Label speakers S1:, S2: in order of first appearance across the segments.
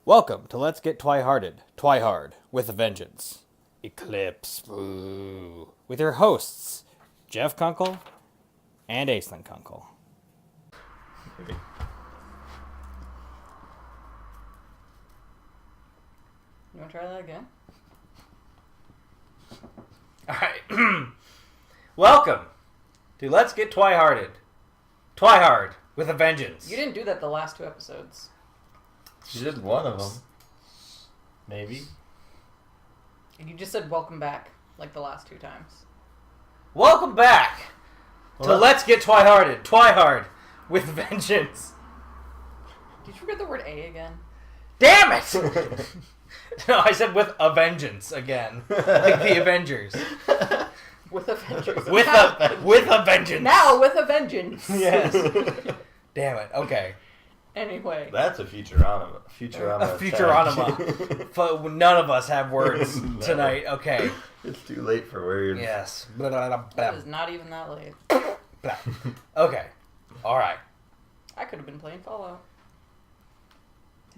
S1: Welcome to Let's Get Twiharded, Twihard, with a Vengeance. Eclipse, ooh, with your hosts, Jeff Kunkel and Aislinn Kunkel.
S2: Maybe.
S3: You want to try that again?
S1: Alright. Welcome to Let's Get Twiharded, Twihard, with a Vengeance.
S3: You didn't do that the last two episodes.
S2: She did one of them. Maybe.
S3: And you just said welcome back, like the last two times.
S1: Welcome back to Let's Get Twiharded, Twihard, with a Vengeance.
S3: Did you forget the word A again?
S1: Damn it! No, I said with a vengeance again. Like the Avengers.
S3: With a vengeance.
S1: With a vengeance.
S3: Now with a vengeance.
S1: Yes. Damn it. Okay.
S3: Anyway.
S2: That's a Futurama.
S1: A Futurama. None of us have words tonight. Okay.
S2: It's too late for words.
S1: Yes.
S3: That is not even that late.
S1: Okay. All right.
S3: I could have been playing Fallout.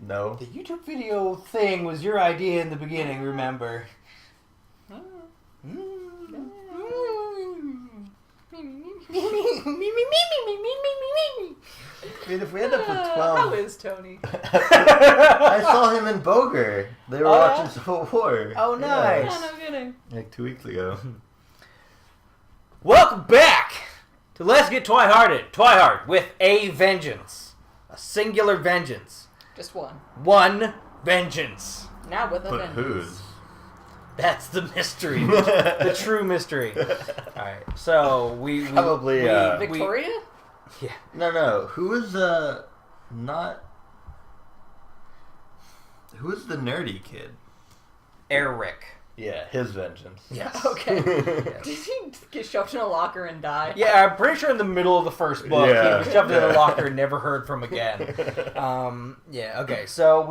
S2: No.
S1: The YouTube video thing was your idea in the beginning, remember?
S2: I mean, if we end up with 12...
S3: How is Tony?
S2: I saw him in Boger. They were watching Civil War.
S1: Oh, nice.
S3: Yeah, no kidding.
S2: Like 2 weeks ago.
S1: Welcome back to Let's Get Twiharded, Twihard, with a vengeance. A singular vengeance.
S3: Just one.
S1: One vengeance.
S3: Now with a
S2: But
S3: vengeance.
S2: whose?
S1: That's the mystery. The true mystery. Alright, so we
S2: Probably,
S3: Victoria?
S1: yeah.
S2: No. Who is, not... Who is the nerdy kid?
S1: Eric.
S2: Yeah, his vengeance.
S1: Yes.
S3: Okay.
S1: Yes.
S3: Did he get shoved in a locker and die?
S1: Yeah, I'm pretty sure in the middle of the first book,
S2: Yeah.
S1: he was shoved in a locker and never heard from again. Yeah, okay, so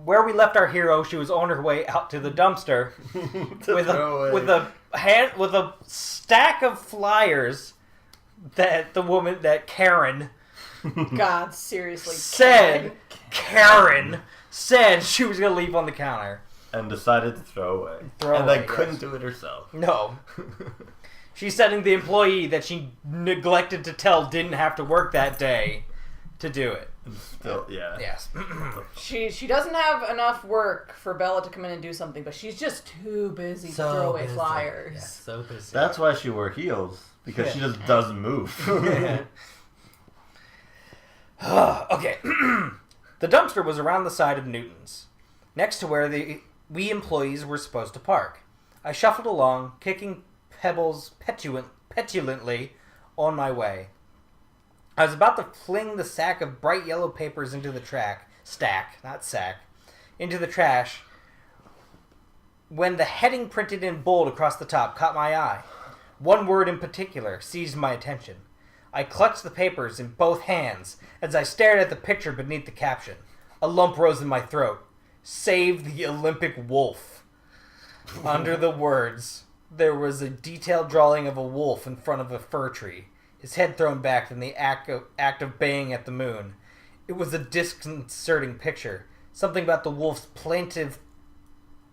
S1: where we left our hero, she was on her way out to the dumpster with a stack of flyers that Karen
S3: God, seriously.
S1: Karen said she was going to leave on the counter.
S2: And decided to throw away.
S1: Throw
S2: and
S1: away,
S2: then couldn't
S1: yes.
S2: do it herself.
S1: No. She's sending the employee that she neglected to tell didn't have to work that day to do it.
S2: Still, yeah.
S1: Yes.
S3: She doesn't have enough work for Bella to come in and do something, but she's just too busy to throw away flyers.
S1: Yeah, so busy.
S2: That's why she wore heels. Because
S1: Yeah.
S2: she just doesn't move.
S1: Okay. The dumpster was around the side of Newton's, next to where we employees were supposed to park. I shuffled along, kicking pebbles petulantly on my way. I was about to fling the sack of bright yellow papers into the into the trash, when the heading printed in bold across the top caught my eye. One word in particular seized my attention. I clutched the papers in both hands as I stared at the picture beneath the caption. A lump rose in my throat. Save the Olympic wolf. Under the words, there was a detailed drawing of a wolf in front of a fir tree, his head thrown back in the act of baying at the moon. It was a disconcerting picture. Something about the wolf's plaintive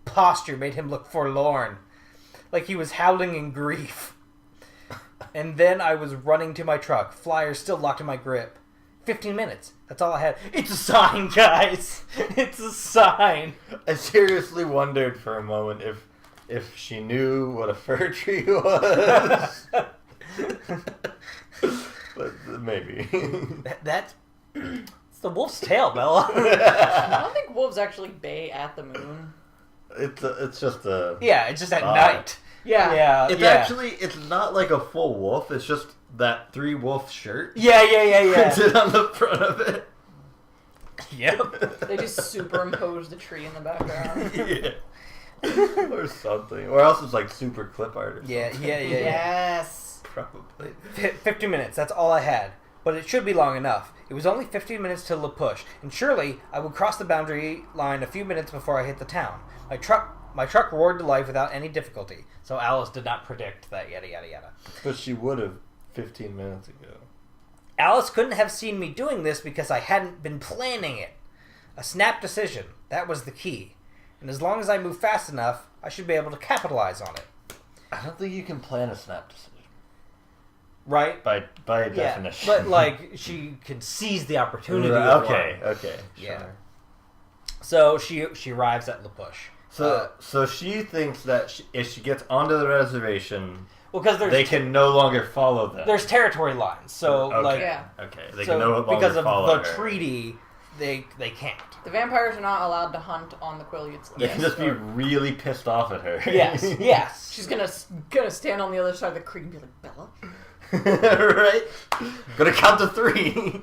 S1: posture made him look forlorn, like he was howling in grief. And then I was running to my truck, flyers still locked in my grip. 15 minutes. That's all I had. It's a sign, guys. It's a sign.
S2: I seriously wondered for a moment if she knew what a fir tree was. But maybe.
S1: That's it's the wolf's tail, Bella.
S3: I don't think wolves actually bay at the moon.
S2: It's just a...
S1: Yeah, it's just at night.
S3: Yeah.
S2: It's not like a full wolf. It's just that 3-wolf shirt.
S1: Yeah.
S2: Printed on the front of it.
S1: Yep.
S3: They just superimpose the tree in the background.
S2: Yeah. Or something. Or else it's like super clip art or something.
S1: Yeah.
S3: Yes.
S2: Probably.
S1: 50 minutes, that's all I had. But it should be long enough. It was only 15 minutes to La Push, and surely I would cross the boundary line a few minutes before I hit the town. My truck roared to life without any difficulty, so Alice did not predict that yada.
S2: But she would have 15 minutes ago.
S1: Alice couldn't have seen me doing this because I hadn't been planning it. A snap decision. That was the key. And as long as I move fast enough, I should be able to capitalize on it.
S2: I don't think you can plan a snap decision.
S1: Right?
S2: By definition.
S1: But, like, she can seize the opportunity.
S2: Okay.
S1: Yeah.
S2: Sure.
S1: So she arrives at La Push.
S2: So she thinks that if she gets onto the reservation,
S1: Well, because
S2: they can no longer follow them.
S1: there's territory lines. So,
S2: okay. They can no longer
S1: because of
S2: follow
S1: the
S2: her.
S1: treaty, they can't.
S3: The vampires are not allowed to hunt on the Quileate's
S2: They can just be really pissed off at her.
S1: Yes.
S3: She's gonna stand on the other side of the creek and be like, Bella?
S2: Right? Gonna count to 3.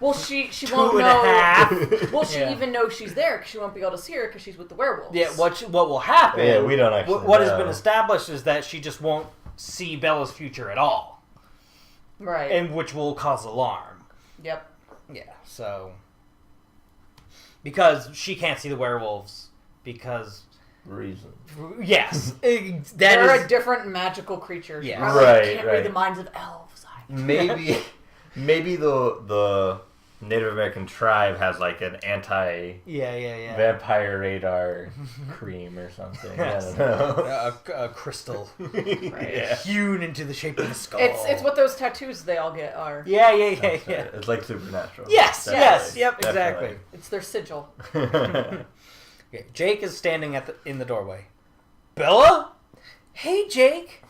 S3: Well, she
S1: Two
S3: won't
S1: and a
S3: know.
S1: half.
S3: Well, she
S1: Yeah.
S3: even knows she's there because she won't be able to see her because she's with the werewolves.
S1: Yeah, what will happen?
S2: Yeah, we don't actually
S1: What has
S2: know.
S1: been established is that she just won't see Bella's future at all,
S3: Right.
S1: and which will cause alarm.
S3: Yep.
S1: Yeah, so because she can't see the werewolves because
S2: Reason.
S1: yes,
S3: They're
S1: that
S3: a
S1: is
S3: different magical creature. She
S1: Yeah.
S3: probably
S2: Right,
S3: can't
S2: right.
S3: read the minds of elves.
S2: Maybe the Native American tribe has like an anti-vampire
S1: yeah.
S2: radar cream or something.
S1: Yes.
S2: I don't know.
S1: A crystal
S2: Yeah.
S1: hewn into the shape of the skull.
S3: It's what those tattoos they all get are.
S1: Yeah.
S2: It's like Supernatural.
S1: Yes,
S2: Definitely.
S1: yep, exactly.
S3: It's their sigil.
S1: Okay, Jake is standing in the doorway. Bella? Hey, Jake.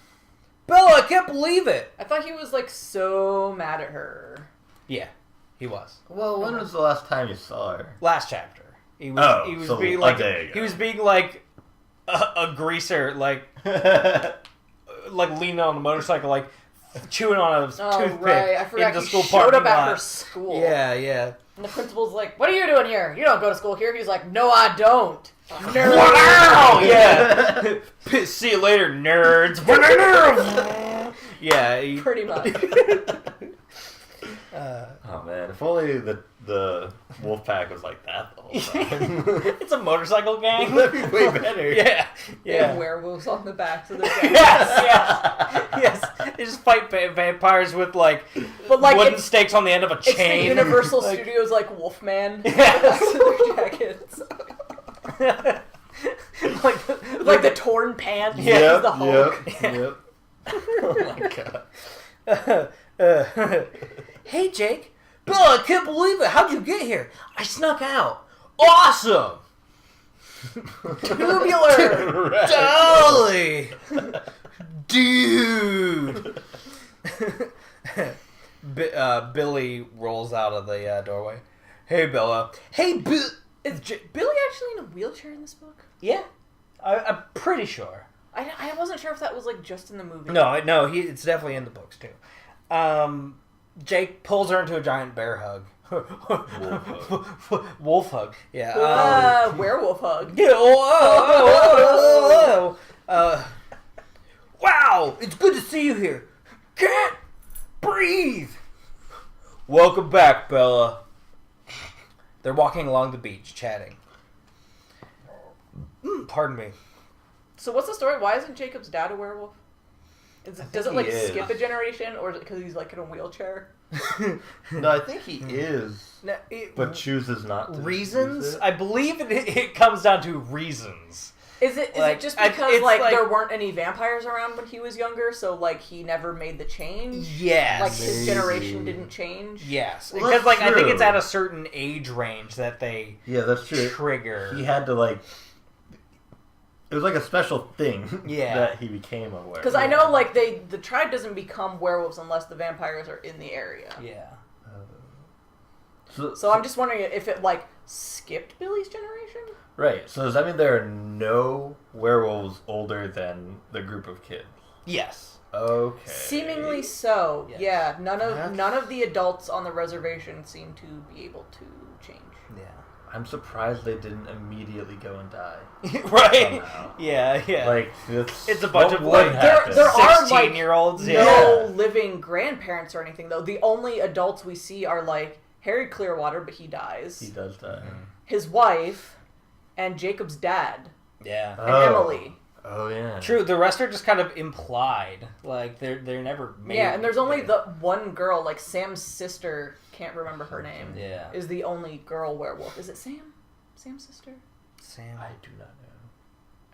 S1: Bella, I can't believe it.
S3: I thought he was like so mad at her.
S1: Yeah, he was.
S2: Well, when was the last time you saw her?
S1: Last chapter. He was
S2: so
S1: being
S2: a
S1: like
S2: day ago.
S1: he was being like a greaser, like leaning on a motorcycle, like chewing on a toothpick
S3: Right. I forgot
S1: in the
S3: he
S1: school
S3: showed
S1: parking
S3: up at
S1: lot.
S3: her school.
S1: Yeah.
S3: And the principal's like, "What are you doing here? You don't go to school here." He's like, "No, I don't." Nerd.
S1: Wow! Yeah. See you later, nerds. Yeah.
S3: Pretty much.
S2: Oh man, if only the wolf pack was like that the whole time.
S1: It's a motorcycle gang.
S2: That'd be way better.
S1: Yeah.
S3: They have werewolves on the backs of their
S1: Yes. They just fight vampires with like wooden stakes on the end of a
S3: It's
S1: chain.
S3: the Universal Studios like Wolfman.
S1: Yes.
S3: Their jackets. like the torn pants.
S2: Yep,
S3: The Hulk.
S2: Yep. Oh my god.
S1: Hey, Jake. Bella, I can't believe it. How'd you get here? I snuck out. Awesome.
S3: Tubular.
S1: Dolly. Dude. Billy rolls out of the doorway. Hey, Bella. Hey,
S3: Is Billy actually in a wheelchair in this book?
S1: Yeah. I'm pretty sure.
S3: I wasn't sure if that was like just in the movie.
S1: No, it's definitely in the books too. Jake pulls her into a giant bear hug. Wolf hug. Yeah.
S3: Werewolf hug.
S1: Yeah. Wow, it's good to see you here. Can't breathe. Welcome back, Bella. They're walking along the beach, chatting. Pardon me.
S3: So what's the story? Why isn't Jacob's dad a werewolf? Does it like
S2: he is.
S3: skip a generation, or is it because he's like in a wheelchair?
S2: No, I think he is,
S1: No,
S2: but chooses not to.
S1: reasons?
S2: use it.
S1: I believe it comes down to reasons.
S3: Is it
S1: Like,
S3: just
S1: I-
S3: because
S1: it's like-
S3: there weren't any vampires around when he was younger, so like he never made the change?
S1: Yes.
S3: Like his
S2: Maybe.
S3: generation didn't change?
S1: Yes.
S2: Well,
S1: Because
S2: that's
S1: I think
S2: true.
S1: it's at a certain age range that they
S2: Yeah, that's true.
S1: trigger.
S2: He had to like. It was like a special thing
S1: Yeah.
S2: that he became aware.
S3: Because I know like the tribe doesn't become werewolves unless the vampires are in the area.
S1: Yeah.
S3: So I'm just wondering if it like skipped Billy's generation?
S2: Right. So does that mean there are no werewolves older than the group of kids?
S1: Yes.
S2: Okay.
S3: Seemingly so.
S1: Yes.
S3: Yeah. None
S2: That's-
S3: of the adults on the reservation seem to be able to change.
S1: Yeah.
S2: I'm surprised they didn't immediately go and die.
S1: Right?
S2: Somehow.
S1: Yeah.
S2: Like
S1: It's a bunch of, like,
S3: there are, like,
S1: 16-year-olds.
S3: No
S1: Yeah.
S3: living grandparents or anything though. The only adults we see are like Harry Clearwater, but he dies.
S2: He does die.
S3: His wife, and Jacob's dad,
S1: Yeah.
S3: and Emily.
S2: Oh yeah.
S1: True. The rest are just kind of implied. Like they're never made.
S3: Yeah, and there's only the one girl, like Sam's sister, can't remember her name.
S1: Yeah.
S3: Is the only girl werewolf. Is it Sam? Sam's sister?
S1: Sam.
S2: I do not know.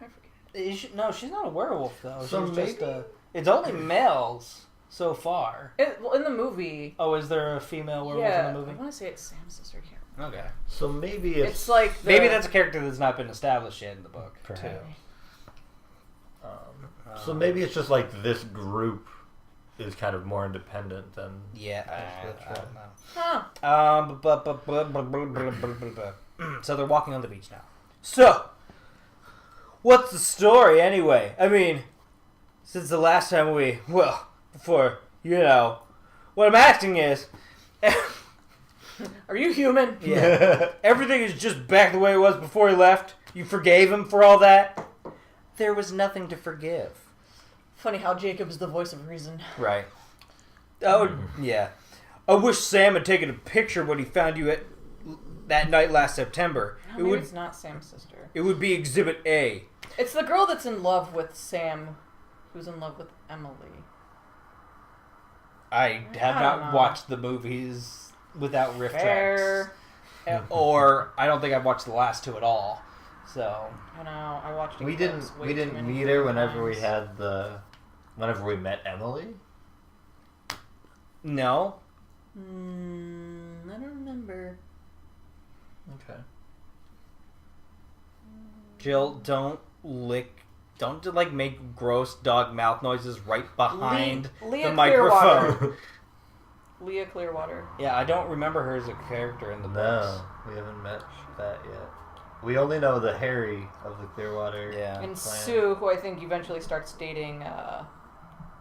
S3: I forget.
S4: No, she's not a werewolf though.
S2: So
S4: She's just
S2: maybe-
S4: a. It's only males so far.
S3: Well, in the movie.
S4: Oh, is there a female werewolf
S3: Yeah,
S4: in the movie?
S3: I want to say it's Sam's sister. I can't remember.
S1: Okay.
S2: So maybe if
S3: It's like the,
S1: Maybe that's a character that's not been established yet in the book.
S2: Perhaps.
S1: Too.
S2: So maybe it's just like this group is kind of more independent than.
S1: Yeah,
S2: That's
S1: I don't know.
S3: Huh.
S1: So they're walking on the beach now. So, what's the story anyway? I mean, since the last time what I'm asking is,
S3: Are you human?
S1: yeah, everything is just back the way it was before he left. You forgave him for all that. There was nothing to forgive.
S3: Funny how Jacob's the voice of reason.
S1: Right. Oh, yeah. I wish Sam had taken a picture when he found you at that night last September.
S3: No, maybe it's not Sam's sister.
S1: It would be Exhibit A.
S3: It's the girl that's in love with Sam, who's in love with Emily.
S1: I have
S3: I
S1: not
S3: don't know.
S1: watched the movies without riff
S3: Fair.
S1: tracks. Or I don't think I've watched the last two at all. So,
S3: I know. I watched.
S2: We
S3: Eclipse
S2: didn't.
S3: way
S2: We
S3: too
S2: didn't
S3: many
S2: meet her
S3: times.
S2: whenever we had the. Whenever we met Emily.
S1: no.
S3: I don't remember.
S2: Okay.
S1: Jill, don't make gross dog mouth noises right behind
S3: Leah
S1: the microphone.
S3: Clearwater. Leah Clearwater.
S1: Yeah, I don't remember her as a character in the books.
S2: No, we haven't met that yet. We only know the Harry of the Clearwater.
S1: Yeah.
S3: And
S2: Clan.
S3: Sue, who I think eventually starts dating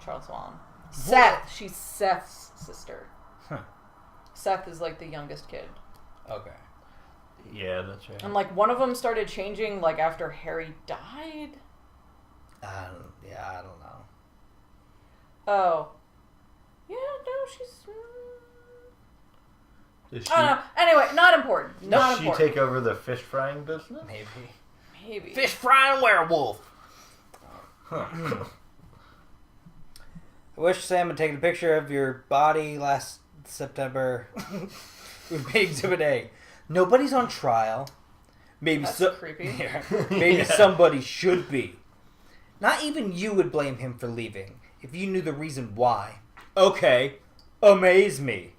S3: Charles Swan. Seth. She's Seth's sister.
S1: Huh.
S3: Seth is like the youngest kid.
S1: Okay.
S2: Yeah, that's right.
S3: And like one of them started changing like after Harry died.
S1: I don't know.
S3: Oh. Yeah, no, she's...
S2: Does
S3: I don't know. Anyway, not important. Not
S2: does she
S3: important.
S2: take over the fish frying business?
S1: Maybe.
S3: Maybe.
S1: Fish frying werewolf. I wish Sam had taken a picture of your body last September. With Exhibit A. Nobody's on trial. Maybe
S3: That's creepy.
S1: Yeah. Maybe somebody should be. Not even you would blame him for leaving if you knew the reason why. Okay, amaze me.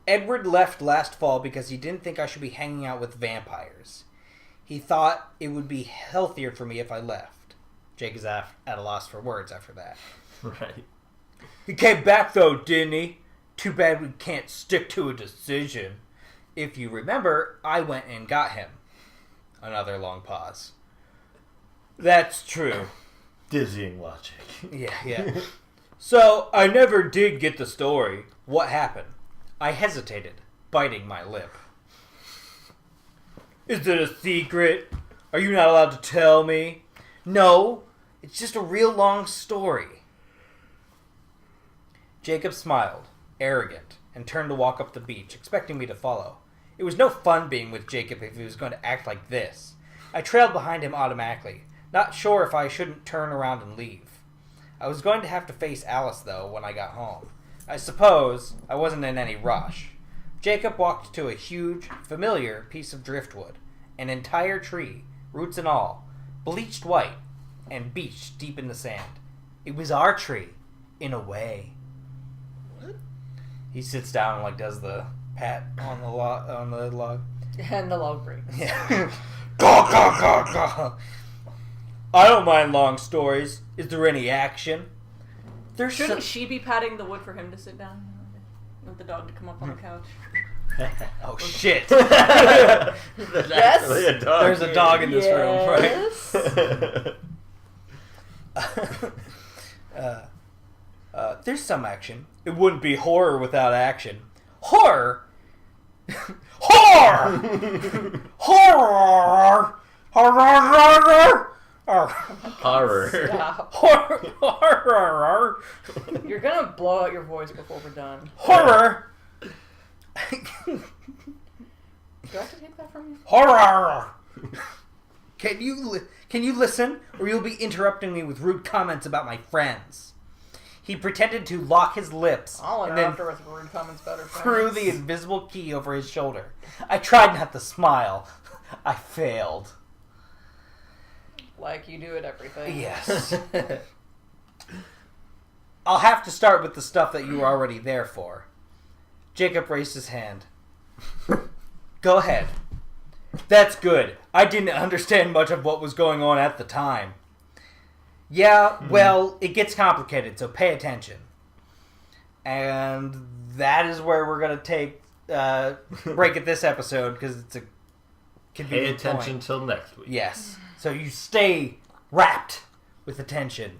S1: Edward left last fall because he didn't think I should be hanging out with vampires. He thought it would be healthier for me if I left. Jake is at a loss for words after that.
S2: Right.
S1: He came back though, didn't he? Too bad we can't stick to a decision. If you remember, I went and got him. Another long pause. That's true.
S2: Dizzying logic.
S1: Yeah. So, I never did get the story. What happened? I hesitated, biting my lip. Is it a secret? Are you not allowed to tell me? No, it's just a real long story. Jacob smiled, arrogant, and turned to walk up the beach, expecting me to follow. It was no fun being with Jacob if he was going to act like this. I trailed behind him automatically, not sure if I shouldn't turn around and leave. I was going to have to face Alice, though, when I got home. I suppose I wasn't in any rush. Jacob walked to a huge, familiar piece of driftwood, an entire tree, roots and all, bleached white, and beached deep in the sand. It was our tree, in a way.
S2: What?
S1: He sits down and does the pat on the log.
S3: And the log breaks.
S1: Yeah. Caw, caw, caw, caw. I don't mind long stories. Is there any action? There's
S3: Shouldn't she be patting the wood for him to sit down? Want the dog to come up on the couch?
S1: Oh shit!
S2: There's
S3: Yes.
S2: actually a dog.
S1: There's a dog in this
S3: Yes.
S1: room, right? There's some action. It wouldn't be horror without action. Horror? Horror! Horror! Horror!
S2: Horror.
S3: Stop.
S1: Horror!
S3: You're gonna blow out your voice before we're done.
S1: Horror!
S3: Do I have to take that from you?
S1: Horror! Can you listen, or you'll be interrupting me with rude comments about my friends? He pretended to lock his lips
S3: I'll
S1: and then
S3: interrupt her with rude comments about her
S1: threw
S3: parents.
S1: the invisible key over his shoulder. I tried not to smile. I failed.
S3: Like you do at everything.
S1: Yes. I'll have to start with the stuff that you were already there for. Jacob raised his hand. Go ahead. That's good. I didn't understand much of what was going on at the time. Yeah, well, it gets complicated, so pay attention. And that is where we're going to break it this episode, because it's a
S2: Pay
S1: convenient
S2: attention
S1: point.
S2: till next week.
S1: Yes. So you stay wrapped with attention.